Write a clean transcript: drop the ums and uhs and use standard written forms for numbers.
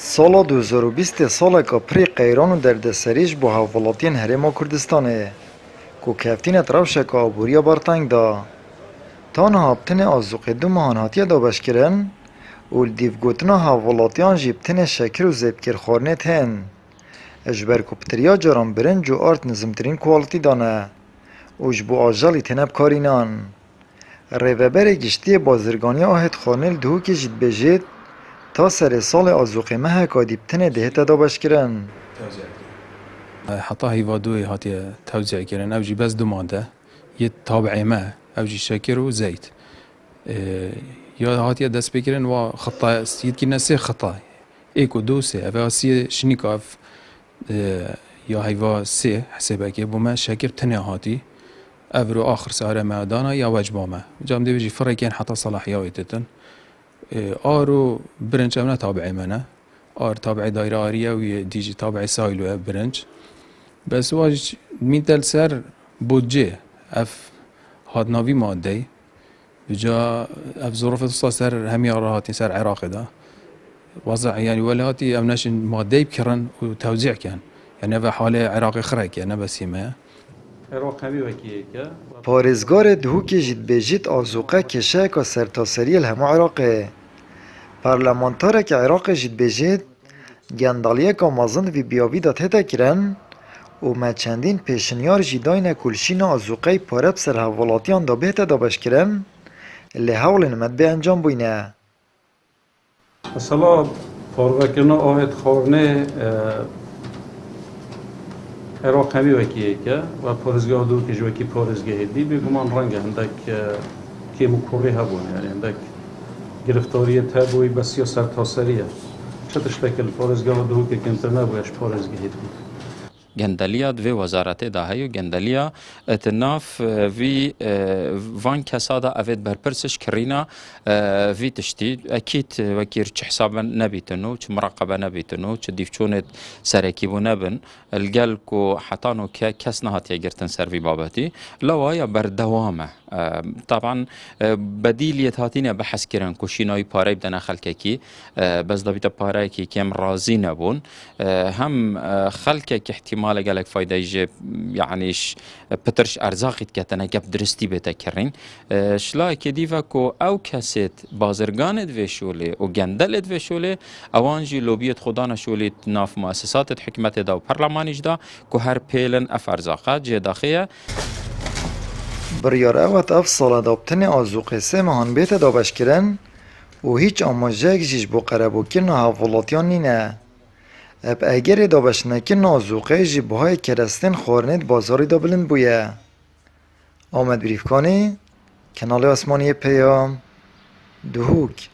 سالا 2020 سال که پری قیران و دردسریش با حوالاتین هرما کردستانه که کفتین اطراف شکا آبوریا بارتنگ دا تانها بتن آزوق دو مهانهاتی دا بشکرن و دیو گوتنا حوالاتیان جیبتن شکر و زیبکر خورنه تن اجبر کپتریا جاران برنج و آرت نظمترین کوالتی دانه و جبو آجالی تنب کارینان ریوبر گشتی بازرگانی آهد خانل دهو که جید بجید تا سر سال آزوقی مه کادیبتنه دهتا دا بشکرن حتی هیوادوی هاتی توزیع کردن اوجی بس دو ماده یه تابعی ما اوجی شکر و زیت یا هاتی دست بکرن و خطا سید کی نسه خطا ایک و دو سه اوه سی شنیکاف یا هیوا سه حسابه که بوما شکر تنه هاتی افرو آخر سهره مادانا یا وجبامه جام دی بجی فرقین حتی صلاحیاتتن آرو برنج امنا تابعی منه آر تابعی دایره آریه و دیجی تابعی سایلو برنج بس واج میتل سر بودجه اف هاد ناوی ماده بجا اف ظروف سر همی راحتی سر عراق ده وضع يعني ولاتي امناش ماده بكرن وتوزيع كان يعني في حاله عراقي خرك يعني بس ما عراق همی وکیه که پارزگار دهو که جید بجید آزوقه کشه که سرتاسری الهمو عراقه پارلمانتاره که عراق جید بجید گندالیه که مازند وی بیاوی داد هده کرن و ما چندین پیشنیار جیداین کلشین آزوقه پاره بسر حوالاتیان دا بهتا دا بش کرن اللي حول نمد به انجام بوینه مثلا فارغه کردن آهد خورنه عراق همی وکیه که و پارزگاه دو که جوکی پارزگاه دی بگمان رنگ هندک که مکوری هبون یعنی هندک گرفتاری تابوی بس یا سرتاسریه چه تشتکل پارزگاه دو که کنتر نبویش پارزگاه دی گندلیا دوی وزارت داهی و گندلیا اتناف وی وان کسادا اوید برپرسش کرینا وی تشتی اکید وکیر چه حسابا نبیتنو چه مراقبه نبیتنو چه دیفچونت سرکیبو نبن الگل کو حتانو که کس نهات یگرتن سر وی بابتی لوایا بردوامه طبعا بدیلیت هاتین بحث کرن کوشینای پاره بدن خلک کی بس دبیت پاره کی کم راضی نبون هم خلک که احتمال قالك فايدة يجي يعنيش بترش ارزاقي كتنا جاب درستي بتكرين شلا كديفا كو او كاسيت بازرگان دوشولي او جندل دوشولي اوانجي لوبيت خدانا شولي ناف مؤسسات الحكمة دا و برلمانيش دا كو هر بيلن افرزاقات جي داخية بریار اوت اف سالا دابتن آزوقه سه مهان بیت دا بشکرن و هیچ آماجه جیش بو قربو کرن حوالاتیان نینه اب اگر دا بشنکن آزوقه جی بهای کرستن خورنید بازاری دا بلند بویه آمد بریفکانی کنال آسمانی پیام دهوک